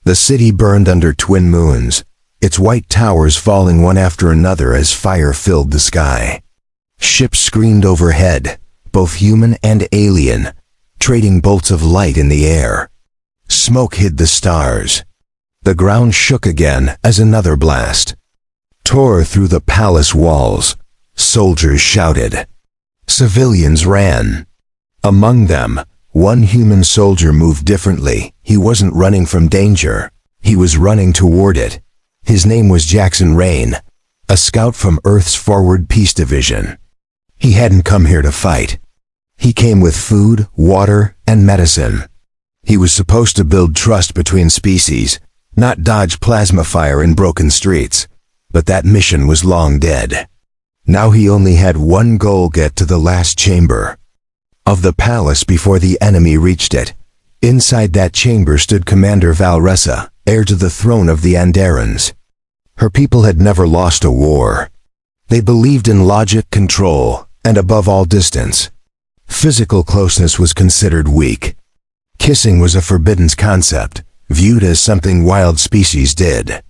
The city burned under twin moons, its white towers falling one after another as fire filled the sky. Ships screamed overhead, both human and alien, trading bolts of light in the air. Smoke hid the stars. The ground shook again as another blast tore through the palace walls. Soldiers shouted. Civilians ran. Among them, one human soldier moved differently. He wasn't running from danger. He was running toward it. His name was Jackson Rayne, a scout from Earth's Forward Peace Division. He hadn't come here to fight. He came with food, water, and medicine. He was supposed to build trust between species, not dodge plasma fire in broken streets. But that mission was long dead. Now he only had one goal: get to the last chamber of the palace before the enemy reached it. Inside that chamber stood Commander Val'ressa, heir to the throne of the Andarans. Her people had never lost a war. They believed in logic, control, and above all distance. Physical closeness was considered weak. Kissing was a forbidden concept, viewed as something wild species did.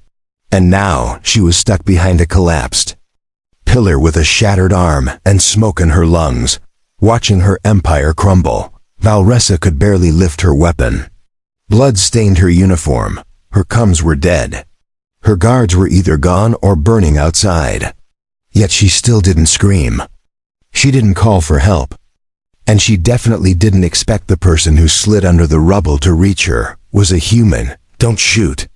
And now she was stuck behind a collapsed pillar with a shattered arm and smoke in her lungs, watching her empire crumble. Val'ressa could barely lift her weapon. Blood stained her uniform. Her coms were dead. Her guards were either gone or burning outside. Yet she still didn't scream. She didn't call for help. And she definitely didn't expect the person who slid under the rubble to reach her was a human. Don't shoot.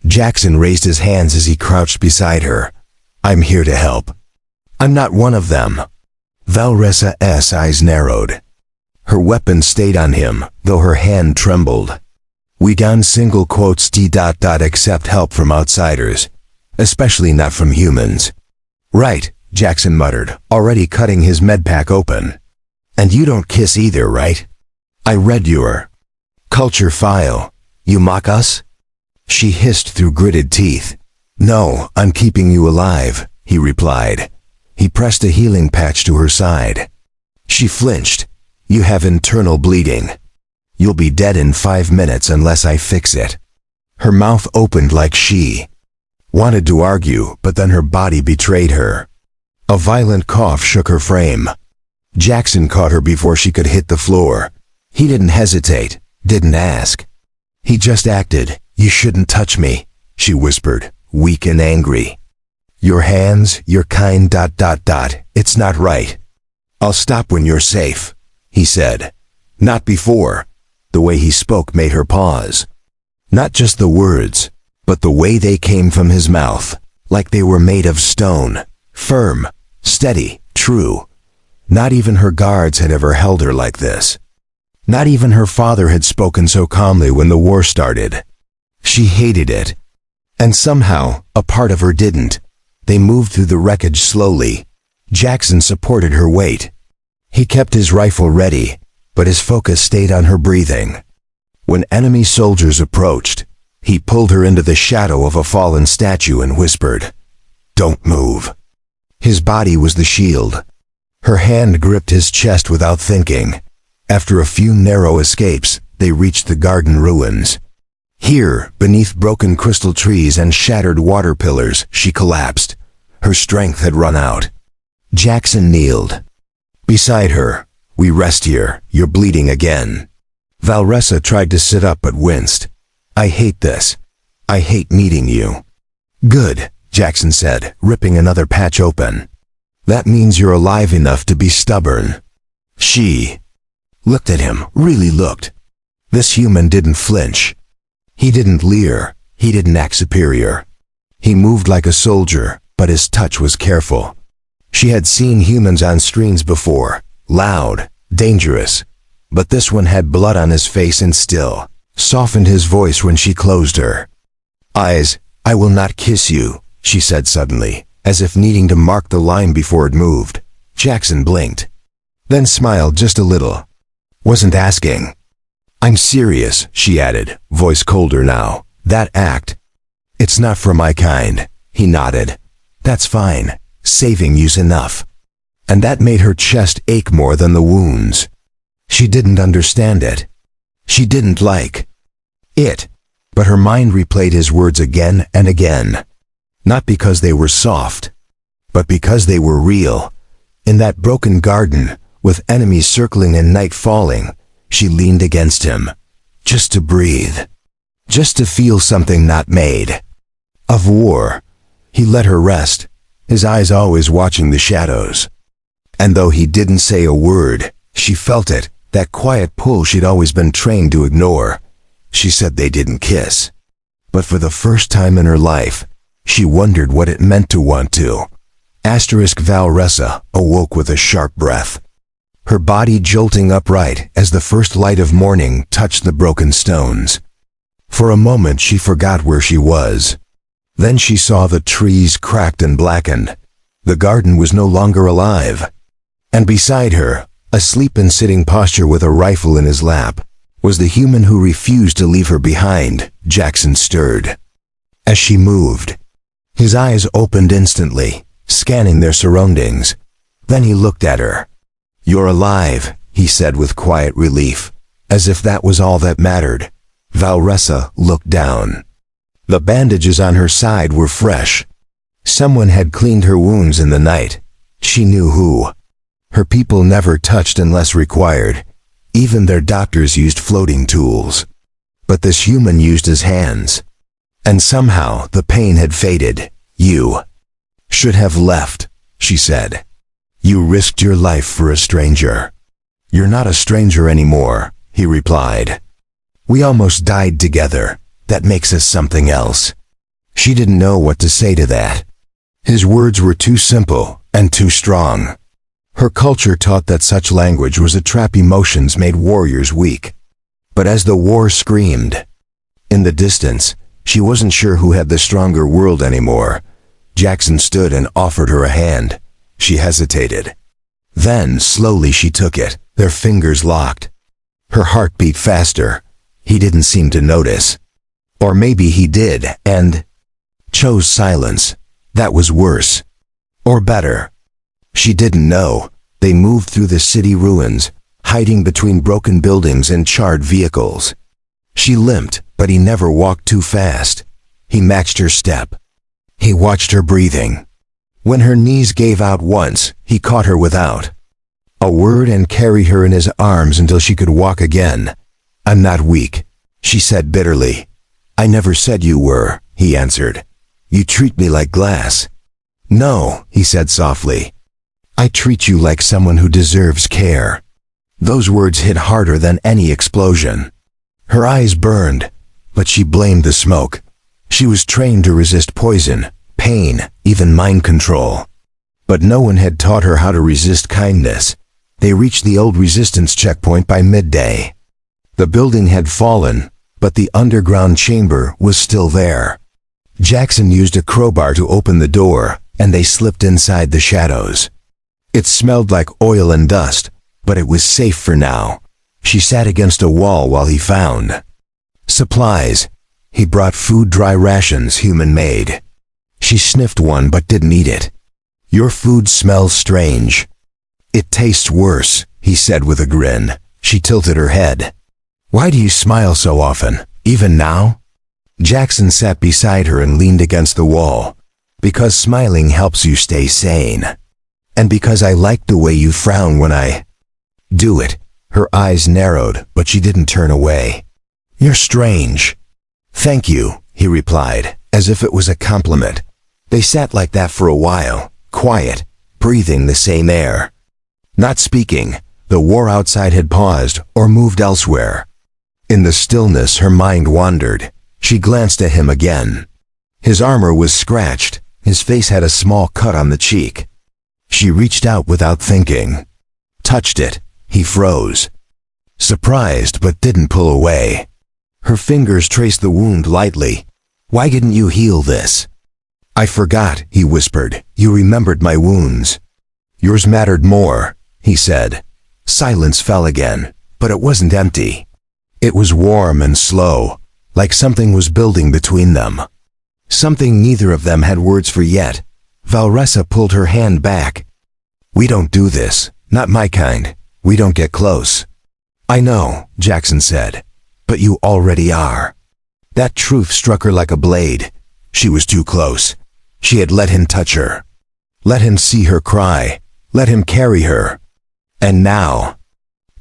Jackson raised his hands as he crouched beside her. I'm here to help. I'm not one of them. Val'ressa's eyes narrowed. Her weapon stayed on him, though her hand trembled. We don't accept help from outsiders, especially not from humans. Right, Jackson muttered, already cutting his medpack open. And you don't kiss either, right? I read your culture file. You mock us? She hissed through gritted teeth. No, I'm keeping you alive, he replied. He pressed a healing patch to her side. She flinched. You have internal bleeding. You'll be dead in 5 minutes unless I fix it. Her mouth opened like she wanted to argue, but then her body betrayed her. A violent cough shook her frame. Jackson caught her before she could hit the floor. He didn't hesitate, didn't ask. He just acted. You shouldn't touch me, she whispered, weak and angry. Your hands, your kind ... It's not right. I'll stop when you're safe, he said. Not before. The way he spoke made her pause. Not just the words, but the way they came from his mouth, like they were made of stone, firm, steady, true. Not even her guards had ever held her like this. Not even her father had spoken so calmly when the war started. She hated it. And somehow, a part of her didn't. They moved through the wreckage slowly. Jackson supported her weight. He kept his rifle ready, but his focus stayed on her breathing. When enemy soldiers approached, he pulled her into the shadow of a fallen statue and whispered, "Don't move." His body was the shield. Her hand gripped his chest without thinking. After a few narrow escapes, they reached the garden ruins. Here, beneath broken crystal trees and shattered water pillars, she collapsed. Her strength had run out. Jackson kneeled beside her. We rest here. You're bleeding again. Val'ressa tried to sit up but winced. I hate this. I hate meeting you. Good, Jackson said, ripping another patch open. That means you're alive enough to be stubborn. She looked at him, really looked. This human didn't flinch. He didn't leer. He didn't act superior. He moved like a soldier, but his touch was careful. She had seen humans on screens before, loud, dangerous. But this one had blood on his face and still softened his voice when she closed her eyes. I will not kiss you, she said suddenly, as if needing to mark the line before it moved. Jackson blinked, then smiled just a little. Wasn't asking. I'm serious, she added, voice colder now. That act, it's not for my kind. He nodded. That's fine. Saving you's enough. And that made her chest ache more than the wounds. She didn't understand it. She didn't like it. But her mind replayed his words again and again. Not because they were soft, but because they were real. In that broken garden, with enemies circling and night falling, she leaned against him, just to breathe, just to feel something not made of war. He let her rest, his eyes always watching the shadows. And though he didn't say a word, she felt it, that quiet pull she'd always been trained to ignore. She said they didn't kiss. But for the first time in her life, she wondered what it meant to want to. Val'ressa awoke with a sharp breath, her body jolting upright as the first light of morning touched the broken stones. For a moment she forgot where she was. Then she saw the trees cracked and blackened. The garden was no longer alive. And beside her, asleep in sitting posture with a rifle in his lap, was the human who refused to leave her behind. Jackson stirred. As she moved, his eyes opened instantly, scanning their surroundings. Then he looked at her. "You're alive," he said with quiet relief, as if that was all that mattered. Val'ressa looked down. The bandages on her side were fresh. Someone had cleaned her wounds in the night. She knew who. Her people never touched unless required. Even their doctors used floating tools. But this human used his hands. And somehow the pain had faded. "You should have left," she said. "You risked your life for a stranger." "You're not a stranger anymore," he replied. "We almost died together. That makes us something else." She didn't know what to say to that. His words were too simple and too strong. Her culture taught that such language was a trap. Emotions made warriors weak. But as the war screamed in the distance, she wasn't sure who had the stronger world anymore. Jackson stood and offered her a hand. She hesitated. Then, slowly she took it, their fingers locked. Her heart beat faster. He didn't seem to notice. Or maybe he did, and chose silence. That was worse. Or better. She didn't know. They moved through the city ruins, hiding between broken buildings and charred vehicles. She limped, but he never walked too fast. He matched her step. He watched her breathing. When her knees gave out once, he caught her without a word and carried her in his arms until she could walk again. "I'm not weak," she said bitterly. "I never said you were," he answered. "You treat me like glass." "No," he said softly. "I treat you like someone who deserves care." Those words hit harder than any explosion. Her eyes burned, but she blamed the smoke. She was trained to resist poison, pain, even mind control. But no one had taught her how to resist kindness. They reached the old resistance checkpoint by midday. The building had fallen, but the underground chamber was still there. Jackson used a crowbar to open the door, and they slipped inside the shadows. It smelled like oil and dust, but it was safe for now. She sat against a wall while he found supplies. He brought food, dry rations, human-made. She sniffed one but didn't eat it. "Your food smells strange." "It tastes worse," he said with a grin. She tilted her head. "Why do you smile so often, even now?" Jackson sat beside her and leaned against the wall. "Because smiling helps you stay sane. And because I like the way you frown when I do it." Her eyes narrowed, but she didn't turn away. "You're strange." "Thank you," he replied, as if it was a compliment. They sat like that for a while, quiet, breathing the same air. Not speaking. The war outside had paused or moved elsewhere. In the stillness, her mind wandered. She glanced at him again. His armor was scratched. His face had a small cut on the cheek. She reached out without thinking. Touched it. He froze. Surprised, but didn't pull away. Her fingers traced the wound lightly. "Why didn't you heal this?" "I forgot," he whispered. "You remembered my wounds." "Yours mattered more," he said. Silence fell again, but it wasn't empty. It was warm and slow, like something was building between them. Something neither of them had words for yet. Val'ressa pulled her hand back. "We don't do this. Not my kind. We don't get close." "I know," Jackson said. "But you already are." That truth struck her like a blade. She was too close. She had let him touch her. Let him see her cry. Let him carry her. And now,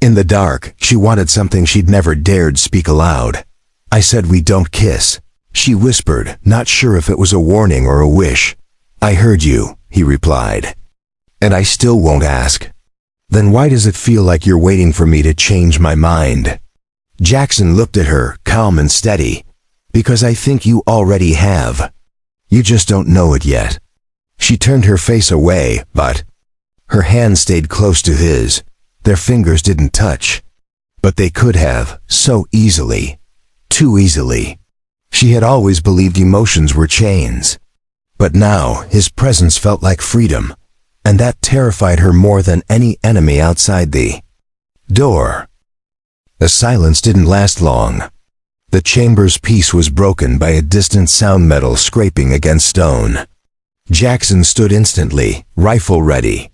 in the dark, she wanted something she'd never dared speak aloud. "I said we don't kiss," she whispered, not sure if it was a warning or a wish. "I heard you," he replied. "And I still won't ask." "Then why does it feel like you're waiting for me to change my mind?" Jackson looked at her, calm and steady. "Because I think you already have. You just don't know it yet." She turned her face away, but her hand stayed close to his. Their fingers didn't touch. But they could have, so easily. Too easily. She had always believed emotions were chains. But now, his presence felt like freedom, and that terrified her more than any enemy outside the door. The silence didn't last long. The chamber's peace was broken by a distant sound, metal scraping against stone. Jackson stood instantly, rifle ready.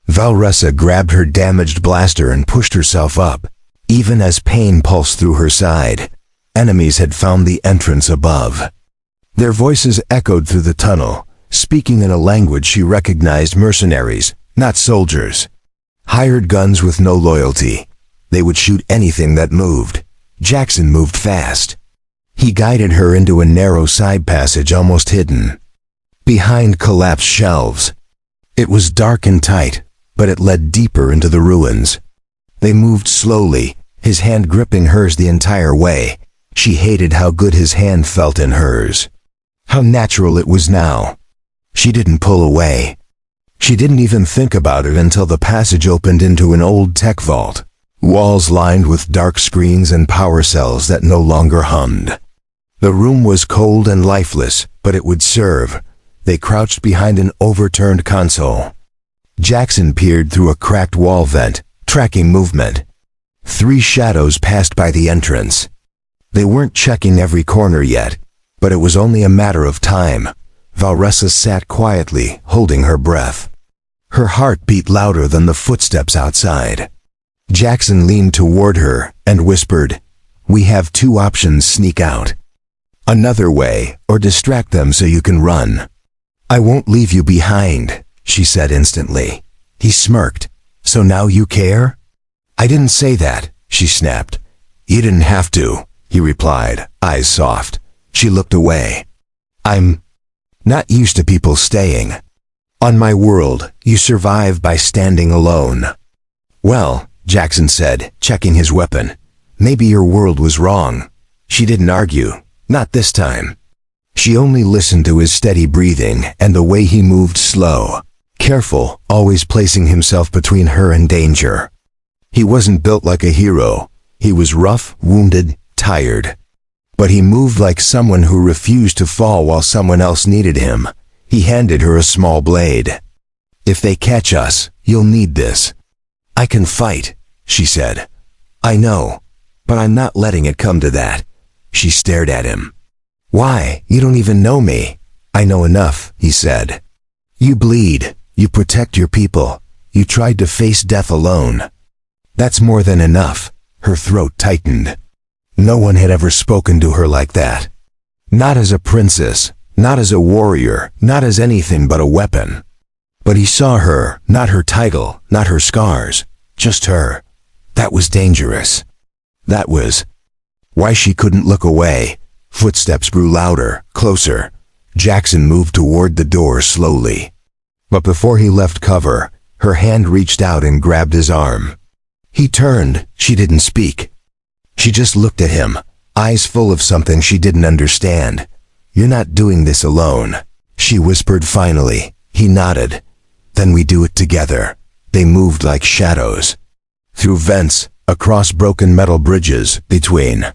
Val'ressa grabbed her damaged blaster and pushed herself up, even as pain pulsed through her side. Enemies had found the entrance above. Their voices echoed through the tunnel, speaking in a language she recognized: mercenaries, not soldiers. Hired guns with no loyalty. They would shoot anything that moved. Jackson moved fast. He guided her into a narrow side passage almost hidden behind collapsed shelves. It was dark and tight, but it led deeper into the ruins. They moved slowly, his hand gripping hers the entire way. She hated how good his hand felt in hers. How natural it was now. She didn't pull away. She didn't even think about it until the passage opened into an old tech vault. Walls lined with dark screens and power cells that no longer hummed. The room was cold and lifeless, but it would serve. They crouched behind an overturned console. Jackson peered through a cracked wall vent, tracking movement. 3 shadows passed by the entrance. They weren't checking every corner yet, but it was only a matter of time. Val'ressa sat quietly, holding her breath. Her heart beat louder than the footsteps outside. Jackson leaned toward her and whispered, "We have 2 options: sneak out another way, or distract them so you can run." "I won't leave you behind," she said instantly. He smirked. "So now you care?" "I didn't say that," she snapped. "You didn't have to," he replied, eyes soft. She looked away. "I'm not used to people staying. On my world, you survive by standing alone." "Well," Jackson said, checking his weapon, "maybe your world was wrong." She didn't argue. Not this time. She only listened to his steady breathing and the way he moved slow, careful, always placing himself between her and danger. He wasn't built like a hero. He was rough, wounded, tired. But he moved like someone who refused to fall while someone else needed him. He handed her a small blade. "If they catch us, you'll need this." "I can fight," she said. "I know, but I'm not letting it come to that." She stared at him. "Why? You don't even know me." "I know enough," he said. "You bleed. You protect your people. You tried to face death alone. That's more than enough." Her throat tightened. No one had ever spoken to her like that. Not as a princess, not as a warrior, not as anything but a weapon. But he saw her, not her title, not her scars, just her. That was dangerous. That was why she couldn't look away. Footsteps grew louder, closer. Jackson moved toward the door slowly. But before he left cover, her hand reached out and grabbed his arm. He turned. She didn't speak. She just looked at him, eyes full of something she didn't understand. "You're not doing this alone," she whispered finally. He nodded. "Then we do it together." They moved like shadows. Through vents, across broken metal bridges, between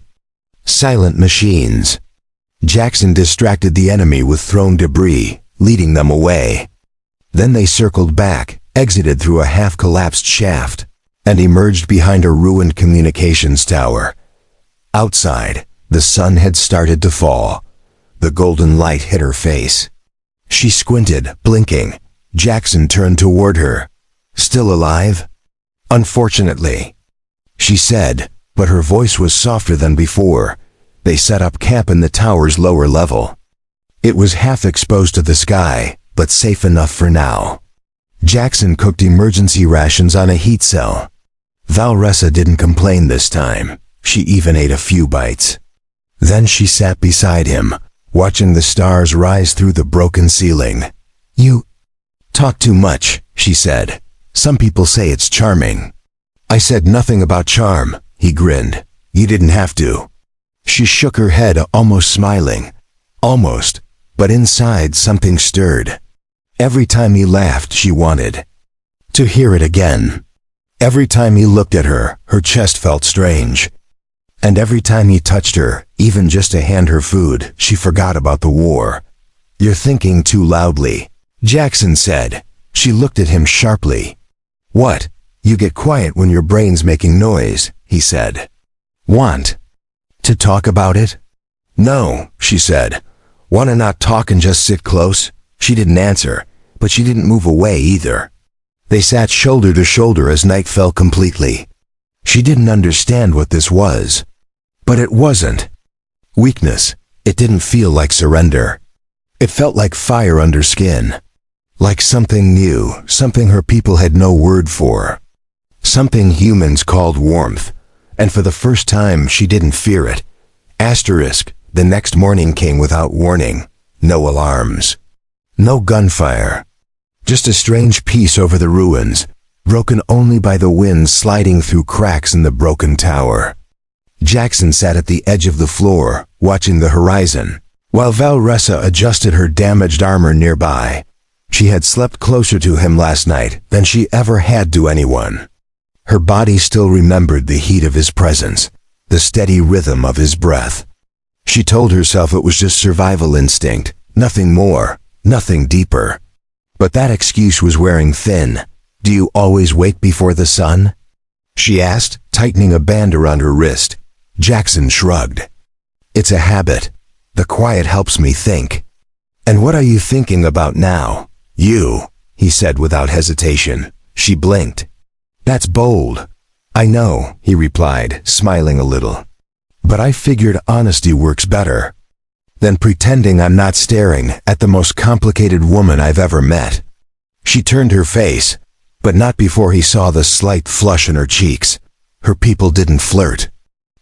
silent machines. Jackson distracted the enemy with thrown debris, leading them away. Then they circled back, exited through a half-collapsed shaft, and emerged behind a ruined communications tower. Outside, the sun had started to fall. The golden light hit her face. She squinted, blinking. Jackson turned toward her. "Still alive?" "Unfortunately," she said, but her voice was softer than before. They set up camp in the tower's lower level. It was half exposed to the sky, but safe enough for now. Jackson cooked emergency rations on a heat cell. Val'ressa didn't complain this time. She even ate a few bites. Then she sat beside him, watching the stars rise through the broken ceiling. "You talk too much," she said. "Some people say it's charming." "I said nothing about charm," he grinned. "You didn't have to." She shook her head, almost smiling. Almost, but inside something stirred. Every time he laughed, she wanted to hear it again. Every time he looked at her, her chest felt strange. And every time he touched her, even just to hand her food, she forgot about the war. "You're thinking too loudly," Jackson said. She looked at him sharply. "What? You get quiet when your brain's making noise," he said. "Want to talk about it?" "No," she said. "Wanna not talk and just sit close?" She didn't answer, but she didn't move away either. They sat shoulder to shoulder as night fell completely. She didn't understand what this was. But it wasn't weakness. It didn't feel like surrender. It felt like fire under skin. Like something new, something her people had no word for. Something humans called warmth. And for the first time, she didn't fear it. Asterisk, the next morning came without warning. No alarms. No gunfire. Just a strange peace over the ruins, broken only by the wind sliding through cracks in the broken tower. Jackson sat at the edge of the floor, watching the horizon, while Val'ressa adjusted her damaged armor nearby. She had slept closer to him last night than she ever had to anyone. Her body still remembered the heat of his presence, the steady rhythm of his breath. She told herself it was just survival instinct, nothing more, nothing deeper. But that excuse was wearing thin. "Do you always wake before the sun?" she asked, tightening a band around her wrist. Jackson shrugged. "It's a habit. The quiet helps me think." "And what are you thinking about now?" "You," he said without hesitation. She blinked. "That's bold." "I know," he replied, smiling a little. "But I figured honesty works better than pretending I'm not staring at the most complicated woman I've ever met." She turned her face, but not before he saw the slight flush in her cheeks. Her people didn't flirt.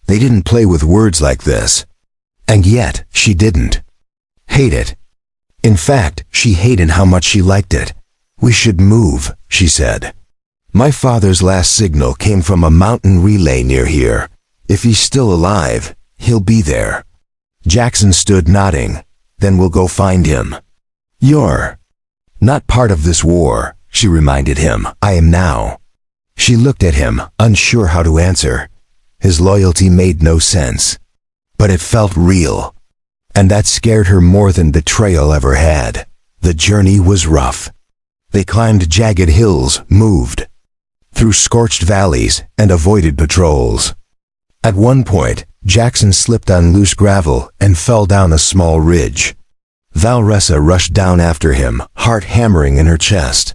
They didn't play with words like this. And yet, she didn't hate it. In fact, she hated how much she liked it. "We should move," she said. "My father's last signal came from a mountain relay near here. If he's still alive, he'll be there." Jackson stood nodding. "Then we'll go find him." "You're not part of this war," she reminded him. "I am now." She looked at him, unsure how to answer. His loyalty made no sense. But it felt real. And that scared her more than betrayal ever had. The journey was rough. They climbed jagged hills, moved through scorched valleys, and avoided patrols. At one point, Jackson slipped on loose gravel and fell down a small ridge. Val'ressa rushed down after him, heart hammering in her chest.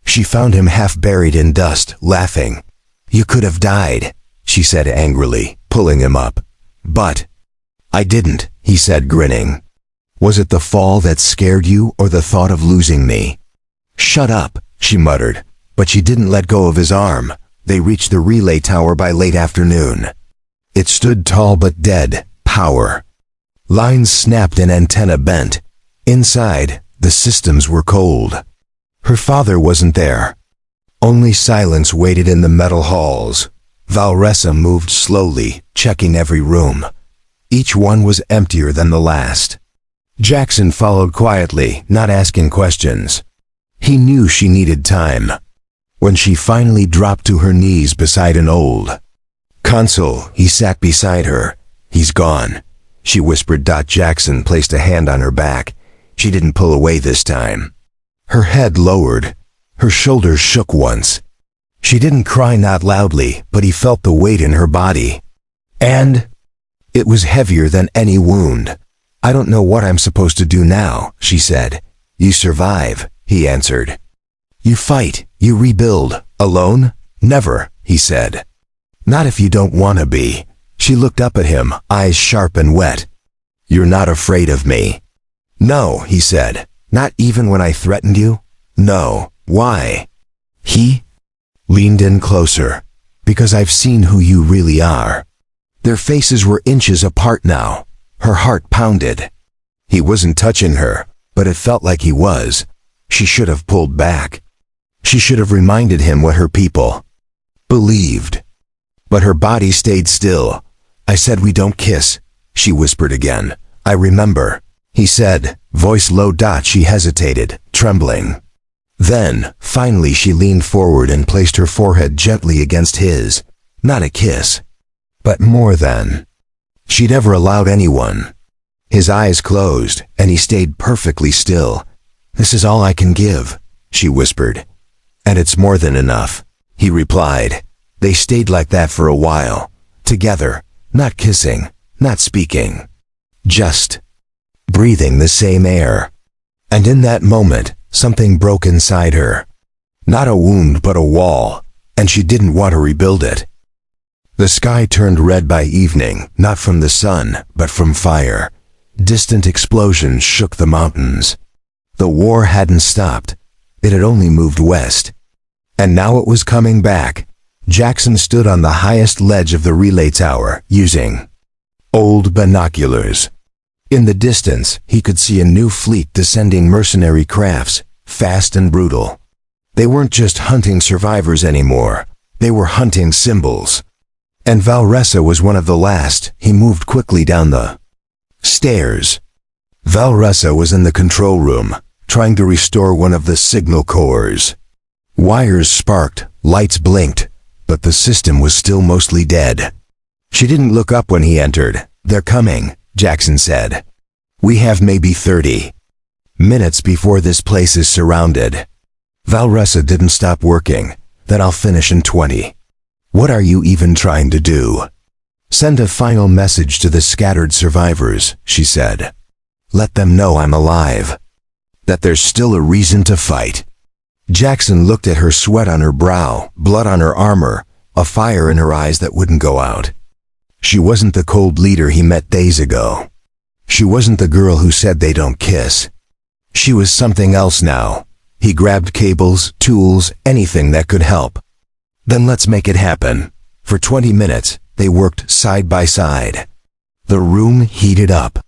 She found him half buried in dust, laughing. "You could have died," she said angrily, pulling him up. "But I didn't," he said, grinning. "Was it the fall that scared you, or the thought of losing me?" "Shut up," she muttered, but she didn't let go of his arm. They reached the relay tower by late afternoon. It stood tall but dead, power. Lines snapped and antenna bent. Inside, the systems were cold. Her father wasn't there. Only silence waited in the metal halls. Val'ressa moved slowly, checking every room. Each one was emptier than the last. Jackson followed quietly, not asking questions. He knew she needed time. When she finally dropped to her knees beside an old console, he sat beside her. "He's gone," she whispered. Jackson placed a hand on her back. She didn't pull away this time. Her head lowered. Her shoulders shook once. She didn't cry, not loudly, but he felt the weight in her body. And it was heavier than any wound. "I don't know what I'm supposed to do now," she said. "You survive," he answered. "You fight, you rebuild. Alone? Never," he said. "Not if you don't want to be." She looked up at him, eyes sharp and wet. "You're not afraid of me?" "No," he said. "Not even when I threatened you?" "No. Why?" He leaned in closer. "Because I've seen who you really are." Their faces were inches apart now. Her heart pounded. He wasn't touching her, but it felt like he was. She should have pulled back. She should have reminded him what her people believed. But her body stayed still. "I said we don't kiss," she whispered again. "I remember," he said, voice low. She hesitated, trembling. Then, finally she leaned forward and placed her forehead gently against his. Not a kiss, but more than she'd ever allowed anyone. His eyes closed, and he stayed perfectly still. "This is all I can give," she whispered. "And it's more than enough," he replied. They stayed like that for a while, together, not kissing, not speaking, just breathing the same air. And in that moment, something broke inside her. Not a wound, but a wall, and she didn't want to rebuild it. The sky turned red by evening, not from the sun, but from fire. Distant explosions shook the mountains. The war hadn't stopped. It had only moved west. And now it was coming back. Jackson stood on the highest ledge of the relay tower, using old binoculars. In the distance, he could see a new fleet descending, mercenary crafts, fast and brutal. They weren't just hunting survivors anymore. They were hunting symbols. And Val'ressa was one of the last. He moved quickly down the stairs. Val'ressa was in the control room, trying to restore one of the signal cores. Wires sparked, lights blinked, but the system was still mostly dead. She didn't look up when he entered. "They're coming," Jackson said. "We have maybe 30 minutes before this place is surrounded." Val'ressa didn't stop working. "Then I'll finish in 20. "What are you even trying to do?" "Send a final message to the scattered survivors," she said. "Let them know I'm alive. That there's still a reason to fight." Jackson looked at her, sweat on her brow, blood on her armor, a fire in her eyes that wouldn't go out. She wasn't the cold leader he met days ago. She wasn't the girl who said they don't kiss. She was something else now. He grabbed cables, tools, anything that could help. "Then let's make it happen." For 20 minutes, they worked side by side. The room heated up.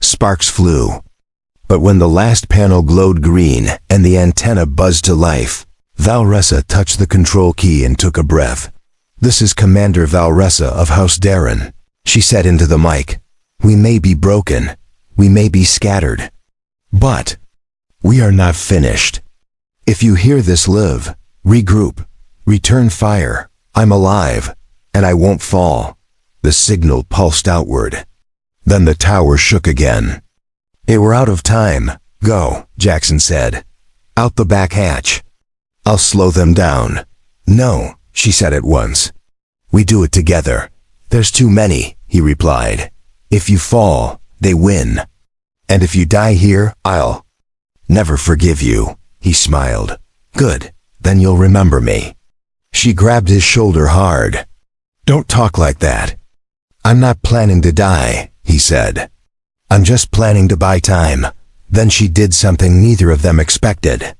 Sparks flew. But when the last panel glowed green and the antenna buzzed to life, Val'ressa touched the control key and took a breath. "This is Commander Val'ressa of House Darren," she said into the mic. "We may be broken. We may be scattered. But we are not finished. If you hear this, live, regroup, return fire. I'm alive, and I won't fall." The signal pulsed outward. Then the tower shook again. "They were out of time. Go," Jackson said. "Out the back hatch. I'll slow them down." "No," she said at once. "We do it together." "There's too many," he replied. "If you fall, they win. And if you die here, I'll never forgive you." He smiled. "Good, then you'll remember me." She grabbed his shoulder hard. "Don't talk like that." "I'm not planning to die," he said. "I'm just planning to buy time." Then she did something neither of them expected.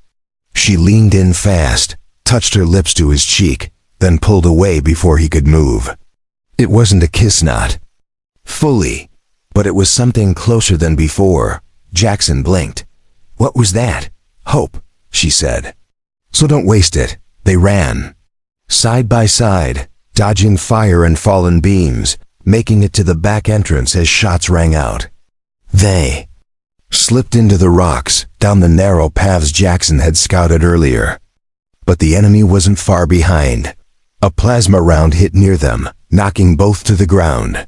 She leaned in fast, touched her lips to his cheek, then pulled away before he could move. It wasn't a kiss, not fully, but it was something closer than before. Jackson blinked. "What was that?" "Hope," she said. "So don't waste it." They ran. Side by side, dodging fire and fallen beams, making it to the back entrance as shots rang out. They slipped into the rocks, down the narrow paths Jackson had scouted earlier. But the enemy wasn't far behind. A plasma round hit near them, knocking both to the ground.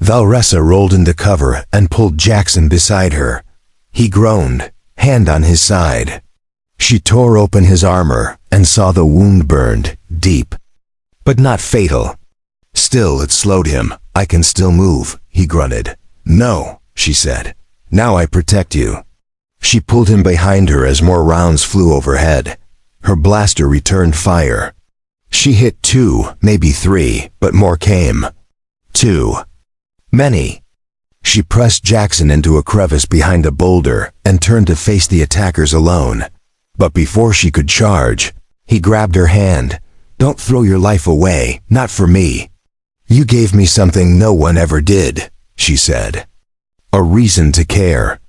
Val'ressa rolled into cover and pulled Jackson beside her. He groaned, hand on his side. She tore open his armor and saw the wound burned deep, but not fatal. Still, it slowed him. "I can still move," he grunted. "No," she said. "Now I protect you." She pulled him behind her as more rounds flew overhead. Her blaster returned fire. She hit 2, maybe 3, but more came. Too many. She pressed Jackson into a crevice behind a boulder and turned to face the attackers alone. But before she could charge, he grabbed her hand. "Don't throw your life away, not for me. You gave me something no one ever did," she said. "A reason to care."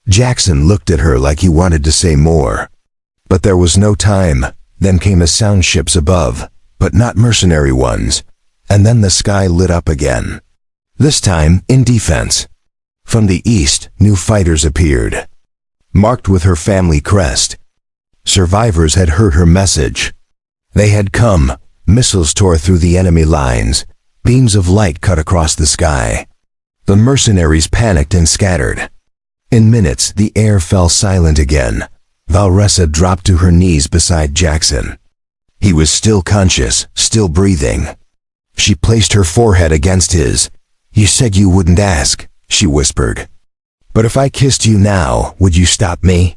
Jackson looked at her like he wanted to say more. But there was no time. Then came a sound ships above, but not mercenary ones. And then the sky lit up again. This time in defense. From the east, new fighters appeared, marked with her family crest. Survivors had heard her message. They had come. Missiles tore through the enemy lines. Beams of light cut across the sky. The mercenaries panicked and scattered. In minutes, the air fell silent again. Val'ressa dropped to her knees beside Jackson. He was still conscious, still breathing. She placed her forehead against his. "You said you wouldn't ask," she whispered. "But if I kissed you now, would you stop me?"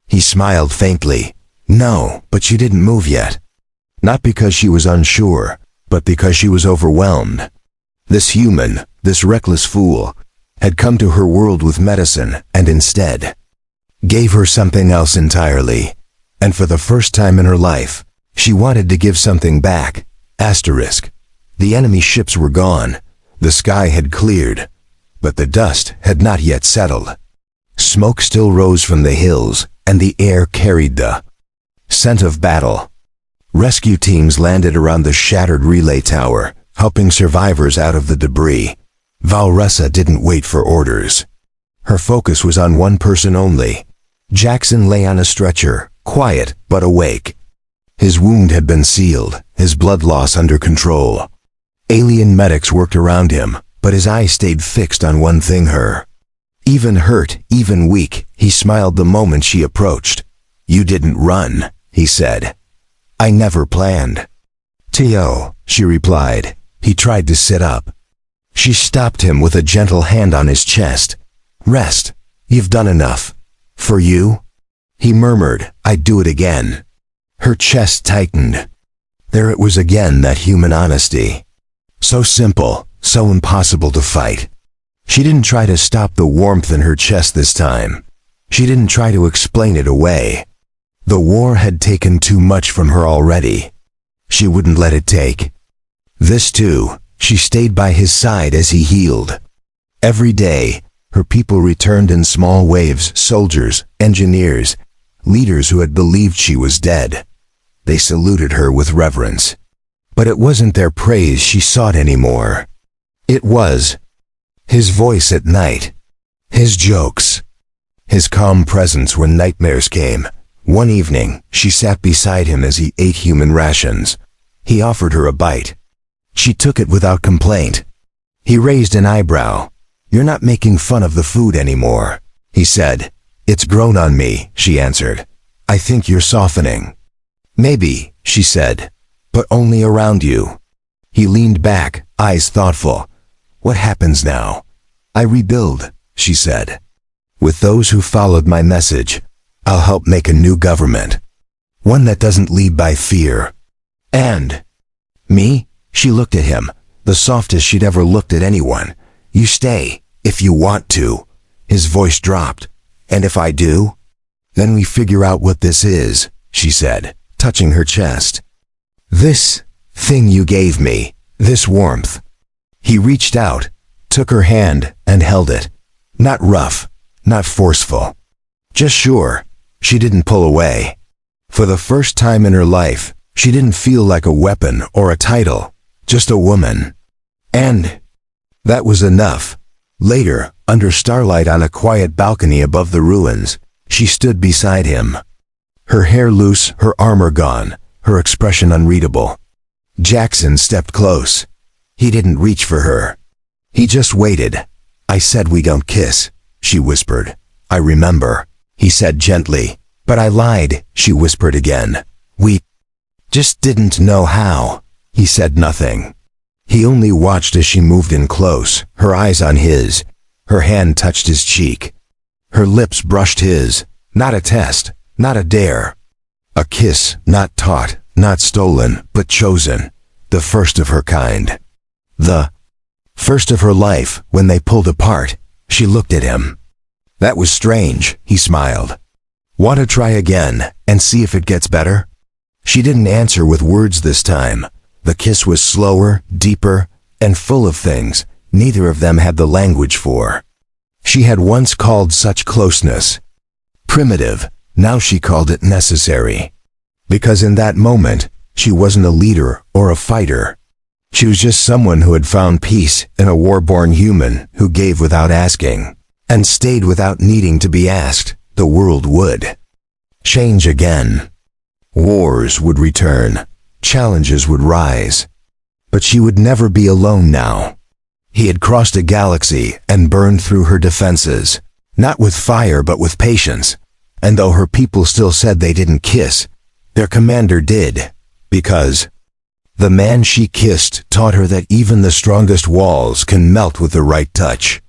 He smiled faintly. "No, but she didn't move yet." Not because she was unsure, but because she was overwhelmed. This human, this reckless fool, had come to her world with medicine and instead gave her something else entirely. And for the first time in her life, she wanted to give something back. Asterisk. The enemy ships were gone. The sky had cleared, but the dust had not yet settled. Smoke still rose from the hills, and the air carried the scent of battle. Rescue teams landed around the shattered relay tower, helping survivors out of the debris. Val'ressa didn't wait for orders. Her focus was on one person only. Jackson lay on a stretcher, quiet but awake. His wound had been sealed, his blood loss under control. Alien medics worked around him, but his eyes stayed fixed on one thing: her. Even hurt, even weak, he smiled the moment she approached. "You didn't run," he said. "I never planned." "T.O.," she replied. He tried to sit up. She stopped him with a gentle hand on his chest. "Rest. You've done enough." "For you?" He murmured, "I'd do it again." Her chest tightened. There it was again, that human honesty. So simple, so impossible to fight. She didn't try to stop the warmth in her chest this time. She didn't try to explain it away. The war had taken too much from her already. She wouldn't let it take this too. She stayed by his side as he healed. Every day, her people returned in small waves: soldiers, engineers, leaders who had believed she was dead. They saluted her with reverence. But it wasn't their praise she sought anymore. It was his voice at night, his jokes, his calm presence when nightmares came. One evening, she sat beside him as he ate human rations. He offered her a bite. She took it without complaint. He raised an eyebrow. "You're not making fun of the food anymore," he said. "It's grown on me," she answered. "I think you're softening." "Maybe," she said, "but only around you." He leaned back, eyes thoughtful. "What happens now?" "I rebuild," she said. "With those who followed my message, I'll help make a new government. One that doesn't lead by fear." "And me?" She looked at him, the softest she'd ever looked at anyone. "You stay, if you want to." His voice dropped. "And if I do?" "Then we figure out what this is," she said, touching her chest. "This thing you gave me, this warmth." He reached out, took her hand, and held it. Not rough, not forceful. Just sure. She didn't pull away. For the first time in her life, she didn't feel like a weapon or a title, just a woman. And that was enough. Later, under starlight on a quiet balcony above the ruins, she stood beside him. Her hair loose, her armor gone, her expression unreadable. Jackson stepped close. He didn't reach for her. He just waited. "I said we don't kiss," she whispered. "I remember," he said gently. "But I lied," she whispered again. "We just didn't know how." He said nothing. He only watched as she moved in close, her eyes on his. Her hand touched his cheek. Her lips brushed his. Not a test, not a dare. A kiss, not taught, not stolen, but chosen. The first of her kind. The First of her life, when they pulled apart, she looked at him. That was strange, he smiled. Want to try again and see if it gets better? She didn't answer with words this time. The kiss was slower, deeper, and full of things neither of them had the language for. She had once called such closeness primitive, now she called it necessary. Because in that moment, she wasn't a leader or a fighter. She was just someone who had found peace in a war-born human who gave without asking, and stayed without needing to be asked. The world would change again. Wars would return. Challenges would rise. But she would never be alone now. He had crossed a galaxy and burned through her defenses, not with fire but with patience. And though her people still said they didn't kiss, their commander did, because the man she kissed taught her that even the strongest walls can melt with the right touch.